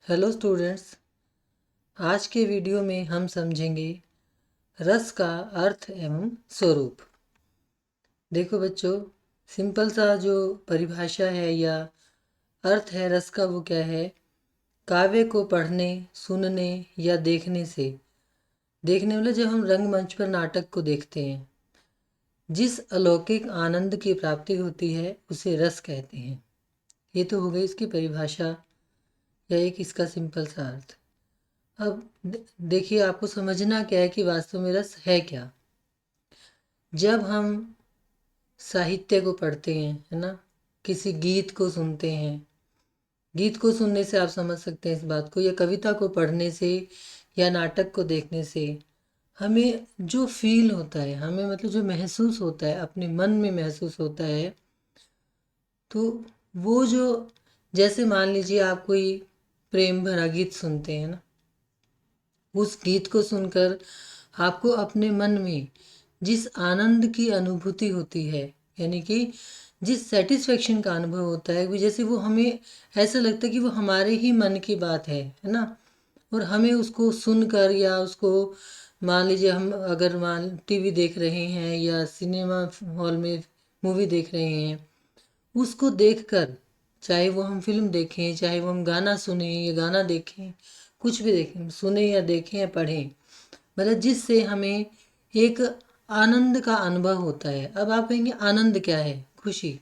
Hello students. आज के video में हम समझेंगे रस का अर्थ एवं स्वरूप। देखो बच्चों, सिंपल सा जो परिभाषा है या अर्थ है रस का, वो क्या है? काव्य को पढ़ने, सुनने या देखने से, देखने मतलब जब हम रंगमंच पर नाटक को देखते हैं, जिस अलौकिक आनंद की प्राप्ति होती है उसे रस कहते हैं। ये तो हो गई इसकी परिभाषा या एक इसका सिंपल सा अर्थ। अब देखिए, आपको समझना क्या है कि वास्तव में रस है क्या। जब हम साहित्य को पढ़ते हैं, है ना, किसी गीत को सुनते हैं, गीत को सुनने से आप समझ सकते हैं इस बात को, या कविता को पढ़ने से या नाटक को देखने से हमें जो फील होता है, हमें मतलब जो महसूस होता है, अपने मन में महसूस होता है, तो वो जो, जैसे मान लीजिए आप कोई प्रेम भरा गीत सुनते हैं ना, उस गीत को सुनकर आपको अपने मन में जिस आनंद की अनुभूति होती है, यानी कि जिस सेटिस्फेक्शन का अनुभव होता है, वो जैसे वो हमें ऐसा लगता है कि वो हमारे ही मन की बात है ना। और हमें उसको सुनकर या उसको, मान लीजिए हम अगर मान टीवी देख रहे हैं या सिनेमा हॉल में मूवी देख रहे हैं, उसको देखकर, चाहे वो हम फिल्म देखें, चाहे वो हम गाना सुने या गाना देखें, कुछ भी देखें, सुने या देखें या पढ़ें, मतलब जिससे हमें एक आनंद का अनुभव होता है। अब आप कहेंगे आनंद क्या है? खुशी।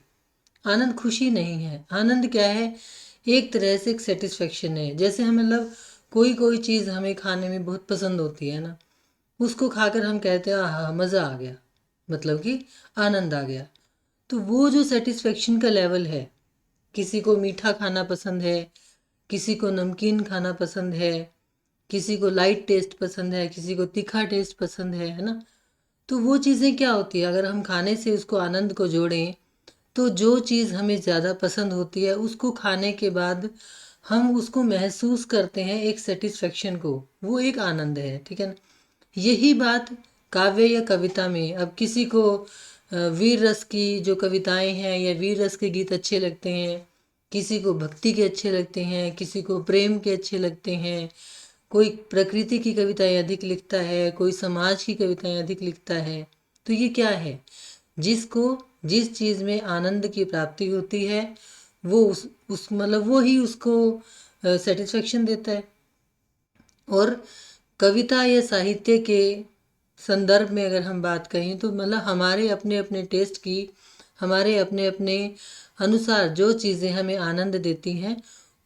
आनंद खुशी नहीं है। आनंद क्या है? एक तरह से एक सेटिस्फेक्शन है। जैसे हम मतलब कोई कोई चीज़ हमें खाने में बहुत पसंद होती है ना, उसको खाकर हम कहते हैं आहा मज़ा आ गया, मतलब कि आनंद आ गया। तो वो जो सेटिस्फेक्शन का लेवल है, किसी को मीठा खाना पसंद है, किसी को नमकीन खाना पसंद है, किसी को लाइट टेस्ट पसंद है, किसी को तीखा टेस्ट पसंद है ना। तो वो चीज़ें क्या होती है, अगर हम खाने से उसको आनंद को जोड़ें, तो जो चीज़ हमें ज़्यादा पसंद होती है उसको खाने के बाद हम उसको महसूस करते हैं एक सेटिस्फेक्शन को, वो एक आनंद है, ठीक है ना। यही बात काव्य या कविता में, अब किसी को वीर रस की जो कविताएं हैं या वीर रस के गीत अच्छे लगते हैं, किसी को भक्ति के अच्छे लगते हैं, किसी को प्रेम के अच्छे लगते हैं, कोई प्रकृति की कविताएं अधिक लिखता है, कोई समाज की कविताएं अधिक लिखता है। तो ये क्या है? जिसको जिस चीज़ में आनंद की प्राप्ति होती है, वो उस मतलब वो ही उसको सेटिस्फेक्शन देता है। और कविता या साहित्य के संदर्भ में अगर हम बात करें, तो मतलब हमारे अपने अपने टेस्ट की, हमारे अपने अपने अनुसार जो चीज़ें हमें आनंद देती हैं,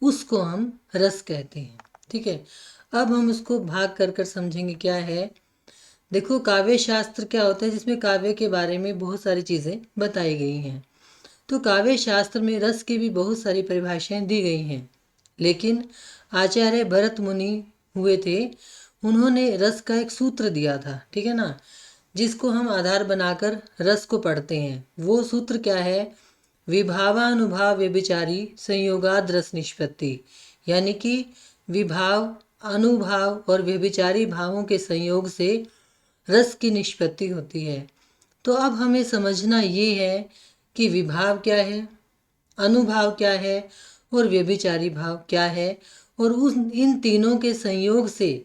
उसको हम रस कहते हैं, ठीक है। अब हम उसको भाग कर कर समझेंगे क्या है। देखो, काव्य शास्त्र क्या होता है, जिसमें काव्य के बारे में बहुत सारी चीज़ें बताई गई हैं। तो काव्य शास्त्र में रस की भी बहुत सारी परिभाषाएं दी गई हैं, लेकिन आचार्य भरत मुनि हुए थे, उन्होंने रस का एक सूत्र दिया था, ठीक है ना, जिसको हम आधार बनाकर रस को पढ़ते हैं। वो सूत्र क्या है? विभावानुभाव व्यभिचारी संयोगाद रस निष्पत्ति, यानी कि विभाव, अनुभाव और व्यभिचारी भावों के संयोग से रस की निष्पत्ति होती है। तो अब हमें समझना ये है कि विभाव क्या है, अनुभाव क्या है और व्यभिचारी भाव क्या है, और उस इन तीनों के संयोग से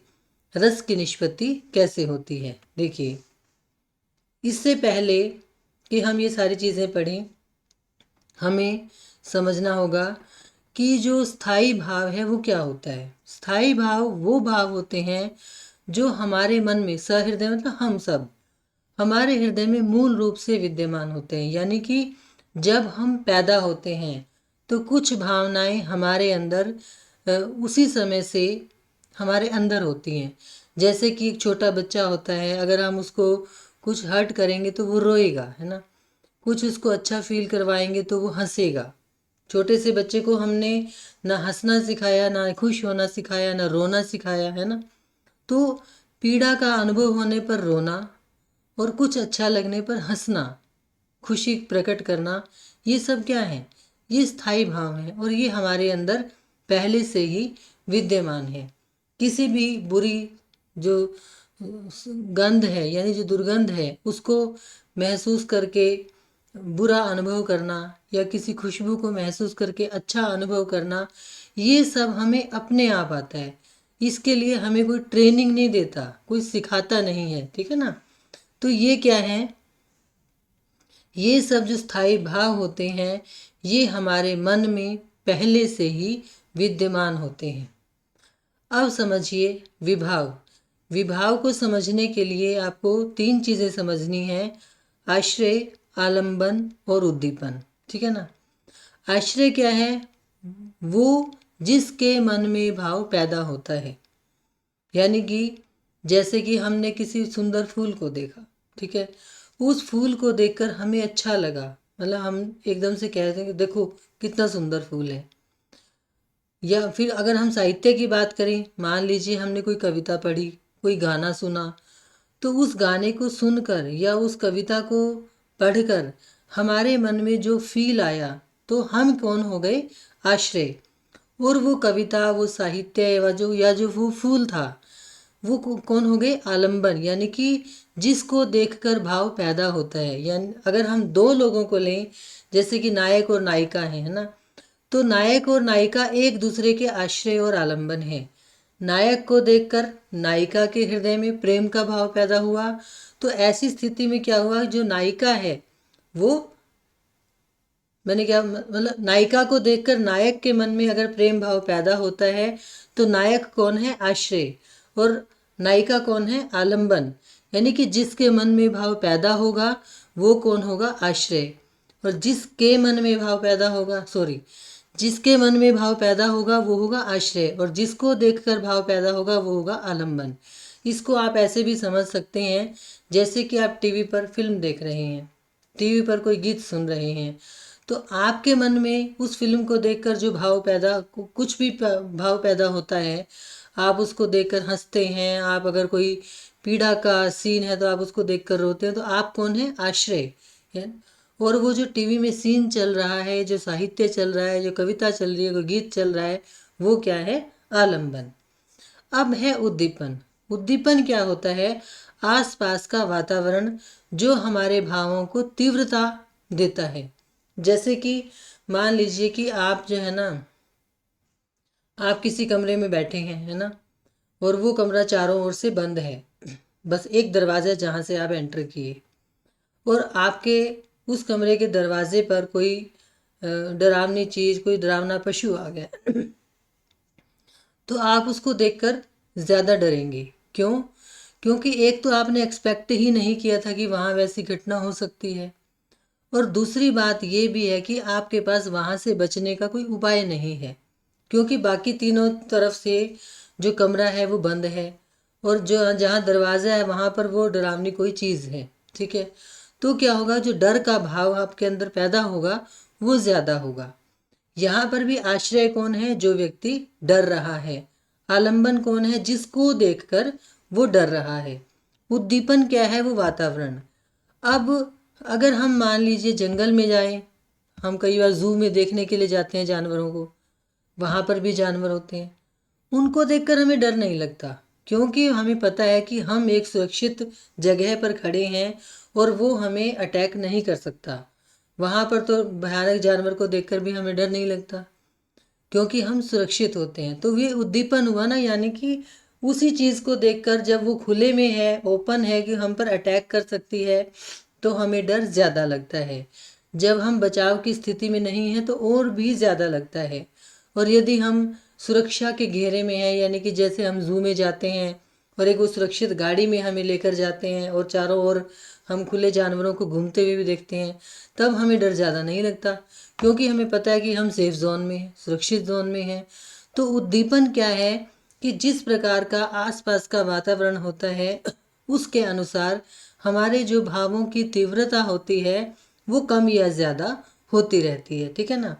रस की निष्पत्ति कैसे होती है। देखिए, इससे पहले कि हम ये सारी चीज़ें पढ़ें, हमें समझना होगा कि जो स्थायी भाव है वो क्या होता है। स्थायी भाव वो भाव होते हैं जो हमारे मन में, सहृदय मतलब हम सब, हमारे हृदय में मूल रूप से विद्यमान होते हैं। यानी कि जब हम पैदा होते हैं तो कुछ भावनाएं हमारे अंदर उसी समय से हमारे अंदर होती हैं। जैसे कि एक छोटा बच्चा होता है, अगर हम उसको कुछ हर्ट करेंगे तो वो रोएगा, है ना। कुछ उसको अच्छा फील करवाएंगे तो वो हंसेगा। छोटे से बच्चे को हमने ना हंसना सिखाया, ना खुश होना सिखाया, ना रोना सिखाया, है ना। तो पीड़ा का अनुभव होने पर रोना और कुछ अच्छा लगने पर हंसना, खुशी प्रकट करना, ये सब क्या है? ये स्थायी भाव है और ये हमारे अंदर पहले से ही विद्यमान है। किसी भी बुरी जो गंध है, यानी जो दुर्गंध है, उसको महसूस करके बुरा अनुभव करना या किसी खुशबू को महसूस करके अच्छा अनुभव करना, ये सब हमें अपने आप आता है। इसके लिए हमें कोई ट्रेनिंग नहीं देता, कोई सिखाता नहीं है, ठीक है ना। तो ये क्या है, ये सब जो स्थायी भाव होते हैं ये हमारे मन में पहले से ही विद्यमान होते हैं। अब समझिए विभाव। विभाव को समझने के लिए आपको 3 चीज़ें समझनी है: आश्रय, आलंबन और उद्दीपन, ठीक है ना। आश्रय क्या है? वो जिसके मन में भाव पैदा होता है। यानी कि जैसे कि हमने किसी सुंदर फूल को देखा, ठीक है, उस फूल को देखकर हमें अच्छा लगा, मतलब हम एकदम से कह दें कि देखो कितना सुंदर फूल है। या फिर अगर हम साहित्य की बात करें, मान लीजिए हमने कोई कविता पढ़ी, कोई गाना सुना, तो उस गाने को सुनकर या उस कविता को पढ़कर हमारे मन में जो फील आया, तो हम कौन हो गए? आश्रय। और वो कविता, वो साहित्य या जो वो फूल था, वो कौन हो गए? आलंबन। यानी कि जिसको देखकर भाव पैदा होता है। यानी अगर हम 2 लोगों को लें, जैसे कि नायक और नायिका है ना, तो नायक और नायिका एक दूसरे के आश्रय और आलंबन है। नायक को देखकर नायिका के हृदय में प्रेम का भाव पैदा हुआ, तो ऐसी स्थिति में क्या हुआ, जो नायिका है वो, मैंने क्या मतलब, नायिका को देखकर नायक के मन में अगर प्रेम भाव पैदा होता है, तो नायक कौन है? आश्रय। और नायिका कौन है? आलंबन। यानी कि जिसके मन में भाव पैदा होगा वो कौन होगा? आश्रय। और जिसके मन में भाव पैदा होगा, जिसके मन में भाव पैदा होगा वो होगा आश्रय, और जिसको देखकर भाव पैदा होगा वो होगा आलंबन। इसको आप ऐसे भी समझ सकते हैं, जैसे कि आप टीवी पर फिल्म देख रहे हैं, टीवी पर कोई गीत सुन रहे हैं, तो आपके मन में उस फिल्म को देखकर जो भाव पैदा, कुछ भी भाव पैदा होता है, आप उसको देखकर हंसते हैं, आप अगर कोई पीड़ा का सीन है तो आप उसको देखकर रोते हैं, तो आप कौन है? आश्रय। और वो जो टीवी में सीन चल रहा है, जो साहित्य चल रहा है, जो कविता चल रही है, कोई गीत चल रहा है, वो क्या है? आलंबन। अब है उद्दीपन। उद्दीपन क्या होता है? आसपास का वातावरण जो हमारे भावों को तीव्रता देता है। जैसे कि मान लीजिए कि आप जो है ना, आप किसी कमरे में बैठे हैं, है ना, और वो कमरा चारों ओर से बंद है, बस एक दरवाज़ा जहाँ से आप एंटर किए, और आपके उस कमरे के दरवाजे पर कोई डरावनी चीज़, कोई डरावना पशु आ गया, तो आप उसको देखकर ज़्यादा डरेंगे। क्यों? क्योंकि एक तो आपने एक्सपेक्ट ही नहीं किया था कि वहाँ वैसी घटना हो सकती है, और दूसरी बात ये भी है कि आपके पास वहाँ से बचने का कोई उपाय नहीं है, क्योंकि बाकी तीनों तरफ से जो कमरा है वो बंद है, और जो जहाँ दरवाज़ा है वहाँ पर वो डरावनी कोई चीज़ है, ठीक है। तो क्या होगा, जो डर का भाव आपके अंदर पैदा होगा वो ज़्यादा होगा। यहाँ पर भी आश्रय कौन है? जो व्यक्ति डर रहा है। आलंबन कौन है? जिसको देखकर वो डर रहा है। उद्दीपन क्या है? वो वातावरण। अब अगर हम मान लीजिए जंगल में जाएं, हम कई बार जू में देखने के लिए जाते हैं जानवरों को, वहाँ पर भी जानवर होते हैं, उनको देखकर हमें डर नहीं लगता, क्योंकि हमें पता है कि हम एक सुरक्षित जगह पर खड़े हैं और वो हमें अटैक नहीं कर सकता। वहाँ पर तो भयानक जानवर को देखकर भी हमें डर नहीं लगता, क्योंकि हम सुरक्षित होते हैं। तो ये उद्दीपन हुआ ना, यानी कि उसी चीज़ को देखकर जब वो खुले में है, ओपन है कि हम पर अटैक कर सकती है, तो हमें डर ज़्यादा लगता है। जब हम बचाव की स्थिति में नहीं हैं तो और भी ज़्यादा लगता है। और यदि हम सुरक्षा के घेरे में हैं, यानी कि जैसे हम जू में जाते हैं और एक वो सुरक्षित गाड़ी में हमें लेकर जाते हैं और चारों ओर हम खुले जानवरों को घूमते हुए भी देखते हैं, तब हमें डर ज़्यादा नहीं लगता, क्योंकि हमें पता है कि हम सेफ जोन में हैं, सुरक्षित जोन में हैं। तो उद्दीपन क्या है कि जिस प्रकार का आसपास का वातावरण होता है उसके अनुसार हमारे जो भावों की तीव्रता होती है वो कम या ज़्यादा होती रहती है, ठीक है ना।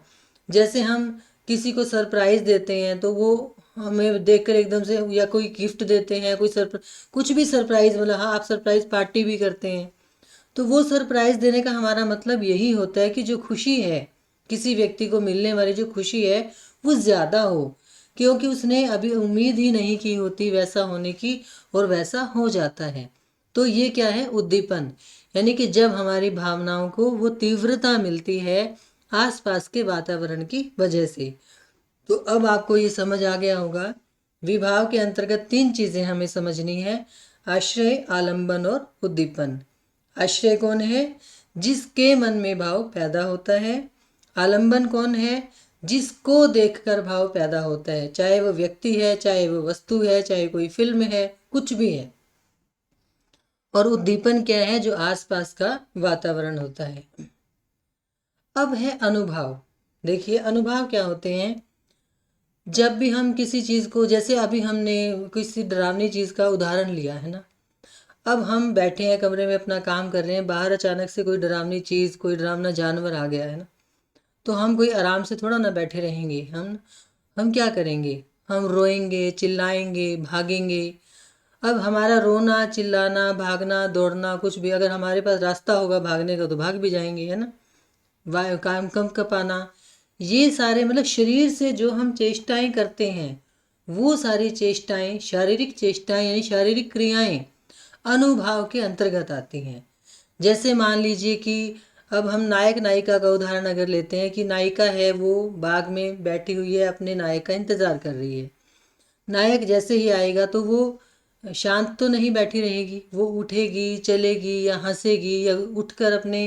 जैसे हम किसी को सरप्राइज़ देते हैं तो वो हमें देखकर एकदम से, या कोई गिफ्ट देते हैं, कोई कुछ भी सरप्राइज़, मतलब हाँ, आप सरप्राइज़ पार्टी भी करते हैं, तो वो सरप्राइज़ देने का हमारा मतलब यही होता है कि जो खुशी है, किसी व्यक्ति को मिलने वाली जो खुशी है वो ज़्यादा हो, क्योंकि उसने अभी उम्मीद ही नहीं की होती वैसा होने की, और वैसा हो जाता है। तो ये क्या है? उद्दीपन। यानी कि जब हमारी भावनाओं को वो तीव्रता मिलती है आसपास के वातावरण की वजह से। तो अब आपको ये समझ आ गया होगा, विभाव के अंतर्गत 3 चीज़ें हमें समझनी है, आश्रय, आलंबन और उद्दीपन। आश्रय कौन है? जिसके मन में भाव पैदा होता है। आलंबन कौन है? जिसको देखकर भाव पैदा होता है, चाहे वो व्यक्ति है, चाहे वो वस्तु है, चाहे कोई फिल्म है, कुछ भी है। और उद्दीपन क्या है? जो आसपास का वातावरण होता है। अब है अनुभव। देखिए अनुभव क्या होते हैं। जब भी हम किसी चीज़ को, जैसे अभी हमने किसी डरावनी चीज़ का उदाहरण लिया है ना, अब हम बैठे हैं कमरे में अपना काम कर रहे हैं, बाहर अचानक से कोई डरावनी चीज़, कोई डरावना जानवर आ गया है ना, तो हम कोई आराम से थोड़ा ना बैठे रहेंगे। हम क्या करेंगे? हम रोएंगे, चिल्लाएंगे, भागेंगे। अब हमारा रोना, चिल्लाना, भागना, दौड़ना, कुछ भी, अगर हमारे पास रास्ता होगा भागने का तो भाग भी जाएंगे, है ना। वायु काम कम कपाना, ये सारे मतलब शरीर से जो हम चेष्टाएं करते हैं, वो सारी चेष्टाएं, शारीरिक चेष्टाएं यानी शारीरिक क्रियाएं अनुभाव के अंतर्गत आती हैं। जैसे मान लीजिए कि अब हम नायक नायिका का उदाहरण अगर लेते हैं कि नायिका है, वो बाग में बैठी हुई है, अपने नायक का इंतज़ार कर रही है। नायक जैसे ही आएगा तो वो शांत तो नहीं बैठी रहेगी, वो उठेगी, चलेगी, या हंसेगी, या उठकर अपने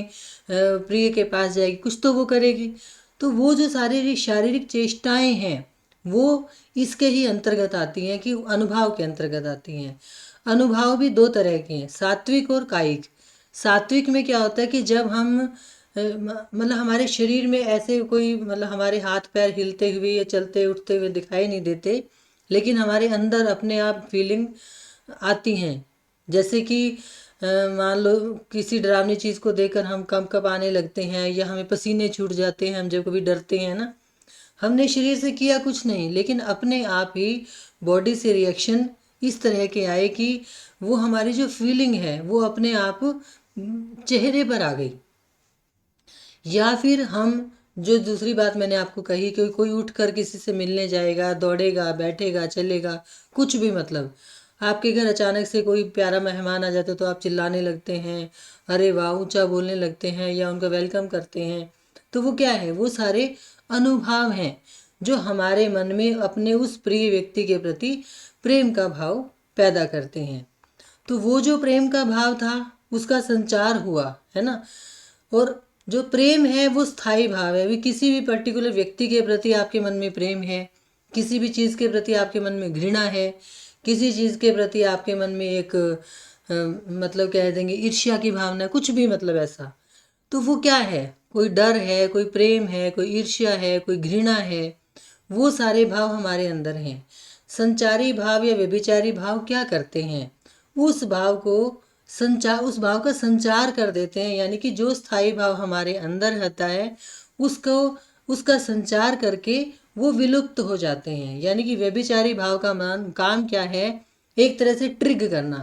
प्रिय के पास जाएगी, कुछ तो वो करेगी। तो वो जो शारीरिक शारीरिक चेष्टाएं हैं, वो इसके ही अंतर्गत आती हैं, कि अनुभाव के अंतर्गत आती हैं। अनुभाव भी 2 तरह के हैं, सात्विक और कायिक। सात्विक में क्या होता है कि जब हम मतलब हमारे शरीर में ऐसे कोई, मतलब हमारे हाथ पैर हिलते हुए या चलते उठते हुए दिखाई नहीं देते, लेकिन हमारे अंदर अपने आप फीलिंग आती हैं। जैसे कि मान लो किसी डरावनी चीज़ को देखकर हम कंप आने लगते हैं, या हमें पसीने छूट जाते हैं, हम जब कभी डरते हैं ना, हमने शरीर से किया कुछ नहीं, लेकिन अपने आप ही बॉडी से रिएक्शन इस तरह के आए कि वो हमारी जो फीलिंग है वो अपने आप चेहरे पर आ गई। या फिर हम, जो दूसरी बात मैंने आपको कही कि कोई उठकर किसी से मिलने जाएगा, दौड़ेगा, बैठेगा, चलेगा, कुछ भी, मतलब आपके घर अचानक से कोई प्यारा मेहमान आ जाता है तो आप चिल्लाने लगते हैं, अरे वाह, ऊंचा बोलने लगते हैं, या उनका वेलकम करते हैं। तो वो क्या है? वो सारे अनुभव हैं जो हमारे मन में अपने उस प्रिय व्यक्ति के प्रति प्रेम का भाव पैदा करते हैं। तो वो जो प्रेम का भाव था उसका संचार हुआ, है ना। और जो प्रेम है वो स्थायी भाव है। भी किसी भी पर्टिकुलर व्यक्ति के प्रति आपके मन में प्रेम है, किसी भी चीज़ के प्रति आपके मन में घृणा है, किसी चीज़ के प्रति आपके मन में एक मतलब कह देंगे ईर्ष्या की भावना, कुछ भी, मतलब ऐसा, तो वो क्या है? कोई डर है, कोई प्रेम है, कोई ईर्ष्या है, कोई घृणा है, वो सारे भाव हमारे अंदर हैं। संचारी भाव या व्यभिचारी भाव क्या करते हैं? उस भाव को उस भाव का संचार कर देते हैं, यानी कि जो स्थायी भाव हमारे अंदर रहता है उसको, उसका संचार करके वो विलुप्त हो जाते हैं। यानी कि व्यभिचारी भाव का काम क्या है? एक तरह से ट्रिग करना।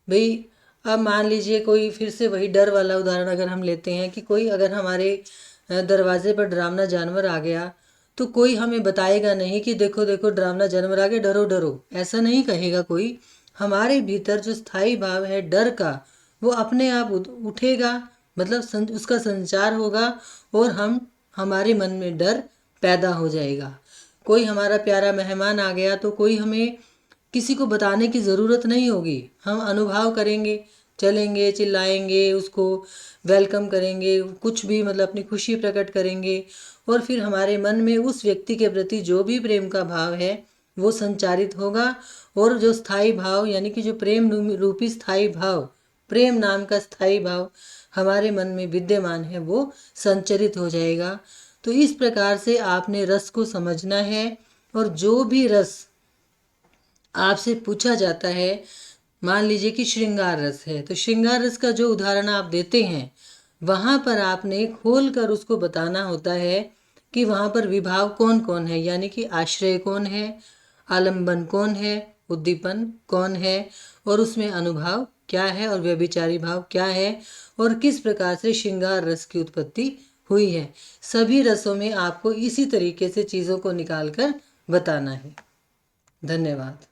भाई अब मान लीजिए कोई, फिर से वही डर वाला उदाहरण अगर हम लेते हैं कि कोई अगर हमारे दरवाजे पर डरावना जानवर आ गया, तो कोई हमें बताएगा नहीं कि देखो देखो डरावना जानवर आ गया, डरो डरो, ऐसा नहीं कहेगा कोई। हमारे भीतर जो स्थायी भाव है डर का, वो अपने आप उठेगा, मतलब उसका संचार होगा, और हमारे मन में डर पैदा हो जाएगा। कोई हमारा प्यारा मेहमान आ गया तो कोई हमें किसी को बताने की ज़रूरत नहीं होगी, हम अनुभव करेंगे, चलेंगे, चिल्लाएंगे, उसको वेलकम करेंगे, कुछ भी, मतलब अपनी खुशी प्रकट करेंगे, और फिर हमारे मन में उस व्यक्ति के प्रति जो भी प्रेम का भाव है वो संचारित होगा। और जो स्थायी भाव, यानी कि जो प्रेम रूपी स्थायी भाव, प्रेम नाम का स्थायी भाव हमारे मन में विद्यमान है, वो संचरित हो जाएगा। तो इस प्रकार से आपने रस को समझना है। और जो भी रस आपसे पूछा जाता है, मान लीजिए कि श्रृंगार रस है, तो श्रृंगार रस का जो उदाहरण आप देते हैं, वहाँ पर आपने खोल कर उसको बताना होता है कि वहाँ पर विभाव कौन कौन है, यानी कि आश्रय कौन है, आलंबन कौन है, उद्दीपन कौन है, और उसमें अनुभाव क्या है, और व्यभिचारी भाव क्या है, और किस प्रकार से श्रृंगार रस की उत्पत्ति हुई है। सभी रसों में आपको इसी तरीके से चीज़ों को निकाल कर बताना है। धन्यवाद।